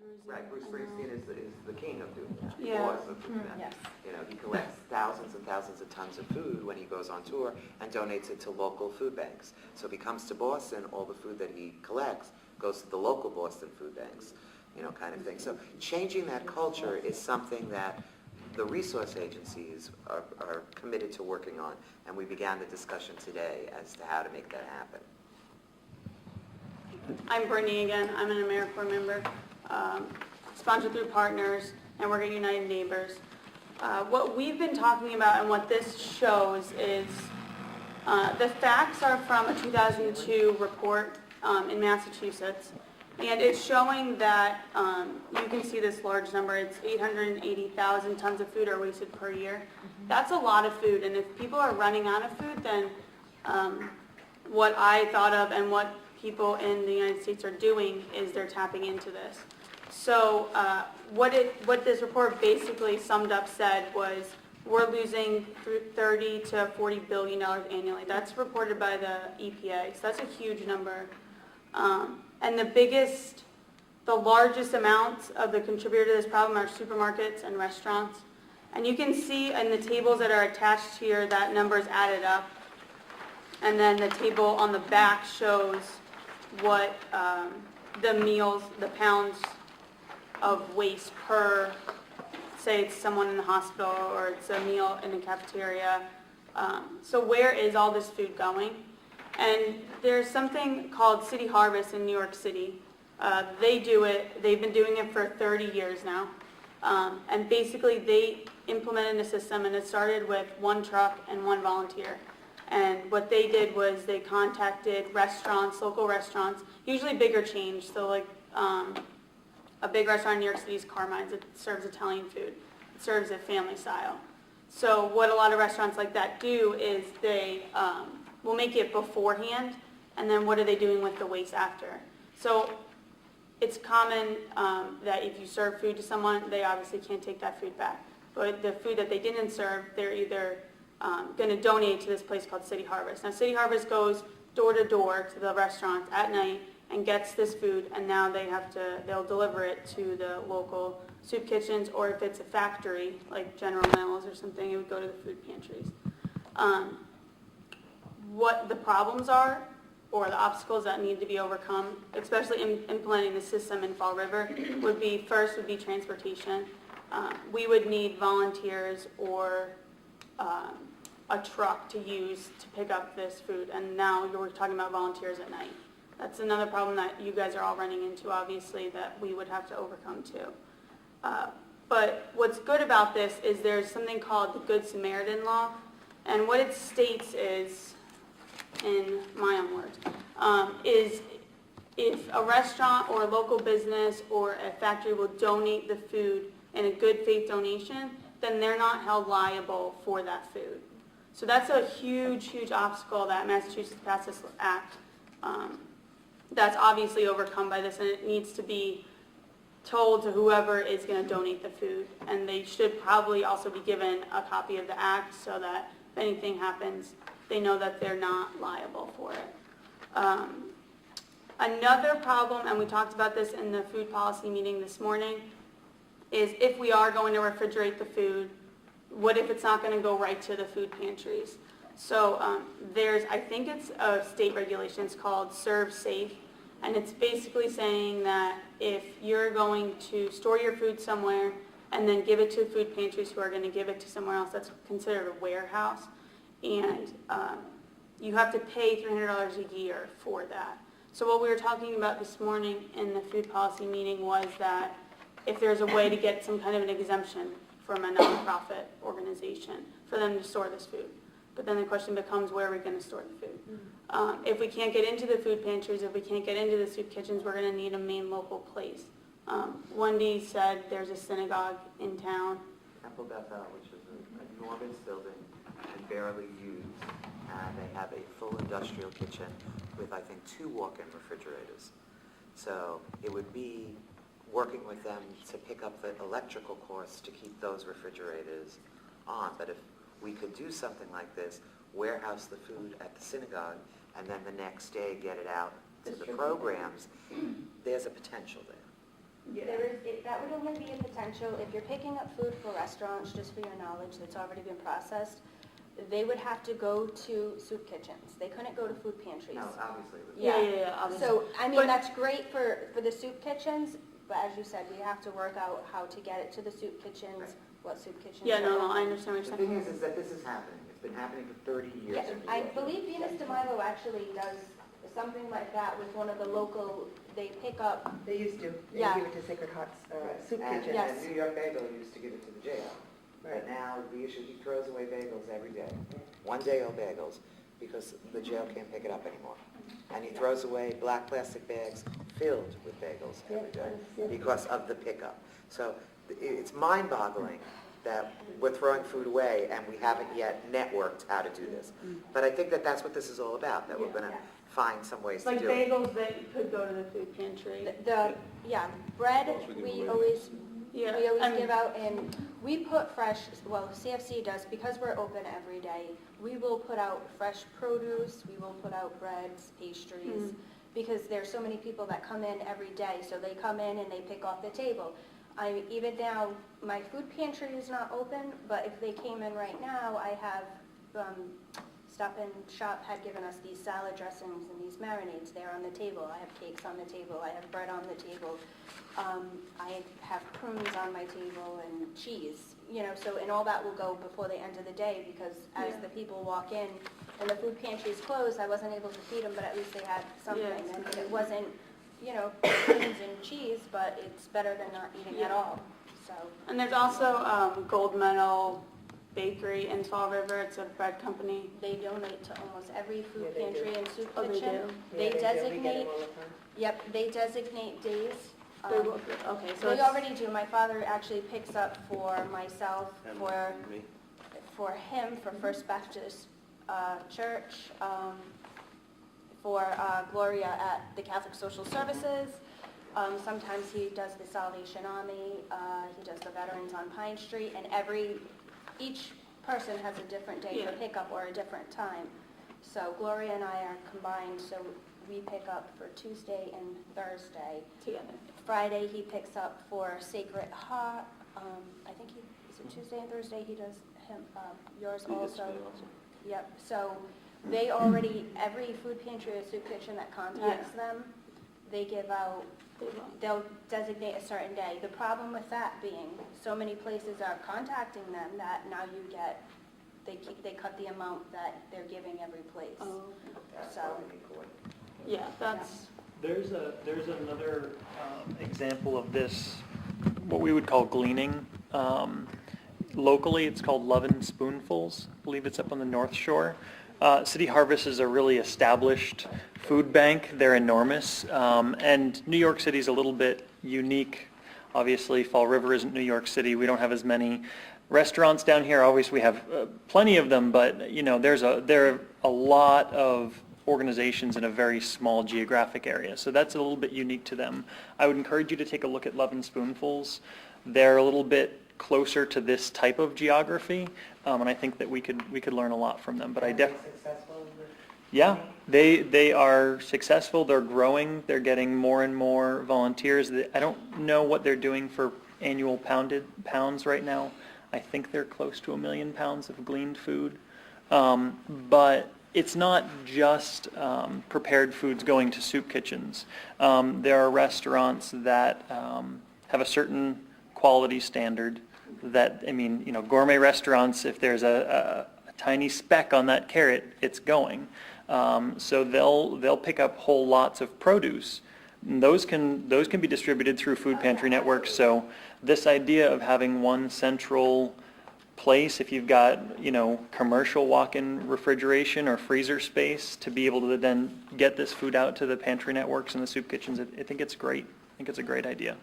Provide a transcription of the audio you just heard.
Jersey. Right, Bruce Springsteen is the king of doing that. Yeah. Was of doing that. Yes. You know, he collects thousands and thousands of tons of food when he goes on tour and donates it to local food banks. So if he comes to Boston, all the food that he collects goes to the local Boston food banks, you know, kind of thing. So changing that culture is something that the resource agencies are committed to working on, and we began the discussion today as to how to make that happen. I'm Brittany again. I'm an AmeriCorps member, sponsored through partners, and work at United Neighbors. What we've been talking about and what this shows is the facts are from a 2002 report in Massachusetts, and it's showing that you can see this large number. It's 880,000 tons of food are wasted per year. That's a lot of food, and if people are running out of food, then what I thought of and what people in the United States are doing is they're tapping into this. So what this report basically summed up said was we're losing $30 to $40 billion annually. That's reported by the EPA, so that's a huge number. And the largest amounts of the contributor to this problem are supermarkets and restaurants. And you can see in the tables that are attached here that number is added up. And then the table on the back shows what the meals, the pounds of waste per, say it's someone in the hospital or it's a meal in the cafeteria. So where is all this food going? And there's something called City Harvest in New York City. They do it, they've been doing it for 30 years now. And basically they implemented a system, and it started with one truck and one volunteer. And what they did was they contacted restaurants, local restaurants, usually bigger chains. So like a big restaurant in New York City is Carmine's. It serves Italian food. It serves it family style. So what a lot of restaurants like that do is they will make it beforehand, and then what are they doing with the waste after? So it's common that if you serve food to someone, they obviously can't take that food back. But the food that they didn't serve, they're either going to donate to this place called City Harvest. Now, City Harvest goes door to door to the restaurants at night and gets this food, and now they'll deliver it to the local soup kitchens, or if it's a factory like General Mills or something, it would go to the food pantries. What the problems are, or the obstacles that need to be overcome, especially in implementing the system in Fall River, would be transportation. We would need volunteers or a truck to use to pick up this food, and now we're talking about volunteers at night. That's another problem that you guys are all running into, obviously, that we would have to overcome too. But what's good about this is there's something called the Good Samaritan Law, and what it states is, in my own words, is if a restaurant or a local business or a factory will donate the food in a good faith donation, then they're not held liable for that food. So that's a huge, huge obstacle that Massachusetts passed this act. That's obviously overcome by this, and it needs to be told to whoever is going to donate the food. And they should probably also be given a copy of the act so that if anything happens, they know that they're not liable for it. Another problem, and we talked about this in the food policy meeting this morning, is if we are going to refrigerate the food, what if it's not going to go right to the food pantries? So I think it's a state regulation, it's called Serve Safe, and it's basically saying that if you're going to store your food somewhere and then give it to food pantries who are going to give it to somewhere else, that's considered a warehouse, and you have to pay $300 a year for that. So what we were talking about this morning in the food policy meeting was that if there's a way to get some kind of an exemption from a nonprofit organization for them to store this food. But then the question becomes, where are we going to store the food? If we can't get into the food pantries, if we can't get into the soup kitchens, we're going to need a main local place. Wendy said there's a synagogue in town. Temple Bethel, which is an enormous building and barely used, and they have a full industrial kitchen with, I think, 2 walk-in refrigerators. So it would be working with them to pick up the electrical costs to keep those refrigerators on. But if we could do something like this, warehouse the food at the synagogue, and then the next day get it out to the programs, there's a potential there. Yeah. There is That would only be a potential, if you're picking up food for restaurants, just for your knowledge, that's already been processed, they would have to go to soup kitchens. They couldn't go to food pantries. No, obviously. it would be- Yeah, obviously. So, I mean, But- that's great for the soup kitchens, but as you said, we have to work out how to get it to the soup kitchens, Right. what soup kitchens. Yeah, no, are no, I open. understand what The you're thing saying. is that this is happening. It's been happening for 30 years. Yeah, in New I York. believe Venus de Milo actually does something like that with one of the local, they pick up, They used to. They Yeah. give it to Sacred Heart's soup And- kitchen. Yes. And New York Bagel used to give it to the jail. Right. But now the issue, he throws away bagels every day. One day old bagels, because the jail can't pick it up anymore. And he throws away black plastic bags filled with bagels every day because of the pickup. So it's mind-boggling that we're throwing food away and we haven't yet networked how to do this. But I think that that's what this is all about, that we're going to find some ways It's to like do it. bagels that could go to the food pantry. bread, we always Yeah, We always I'm- give out, and we put fresh, well, CFC does, because we're open every day, we will put out fresh produce, we will put out breads, pastries, because there's so many people that come in every day, so they come in and they pick off the table. Even now, my food pantry is not open, but if they came in right now, I have, Stop and Shop had given us these salad dressings and these marinades, they're on the table. I have cakes on the table, I have bread on the table. I have prunes on my table and cheese, so, and all that will go before the end of the day, because as the people walk in and the food pantry is closed, I wasn't able to feed them, but at least they had something. Yeah. And it wasn't, prunes and cheese, but it's better than not eating at Yeah. all, so. And there's also Gold Medal Bakery in Fall River. It's a bread company. They donate to almost every food Yeah, they do. pantry and soup Oh, they kitchen. do? They Yeah, do. We get designate, them all the time. yep, they designate days. They will- Okay, so They it's- already do. My father actually picks up for myself, for him, for First Baptist Church, for Gloria at the Catholic Social Services. Sometimes he does the Salvation Army, he does the Veterans on Pine Street, and each person has a different day for Yeah. pickup or a different time. So Gloria and I are combined, so we pick up for Tuesday and Thursday. together. Friday, he picks up for Sacred Heart. I think is it Tuesday and Thursday, he does yours also? Yep, so they already, every food pantry or soup kitchen that contacts them, they give out, they'll designate a certain day. The problem with that being, so many places are contacting them that now you get, they cut the amount that they're giving every place. Oh, That's So- probably important. yeah, that's, There's another example of this, what we would call gleaning. Locally, it's called Lovin' Spoonfuls. I believe it's up on the North Shore. City Harvest is a really established food bank. They're enormous. And New York City is a little bit unique. Obviously, Fall River isn't New York City. We don't have as many restaurants down here. Obviously, we have plenty of them, but there are a lot of organizations in a very small geographic area. So that's a little bit unique to them. I would encourage you to take a look at Lovin' Spoonfuls. They're a little bit closer to this type of geography, and I think that we could learn a lot from them. But I Are they definitely, successful with- yeah, they are successful. They're growing. They're getting more and more volunteers. I don't know what they're doing for annual pounds right now. I think they're close to 1 million pounds of gleaned food, but it's not just prepared foods going to soup kitchens. There are restaurants that have a certain quality standard that, gourmet restaurants, if there's a tiny speck on that carrot, it's going. So they'll pick up whole lots of produce. And those can be distributed through food pantry networks. So this idea of having one central place, if you've got, commercial walk-in refrigeration or freezer space to be able to then get this food out to the pantry networks and the soup kitchens, I think it's great. I think it's a great idea.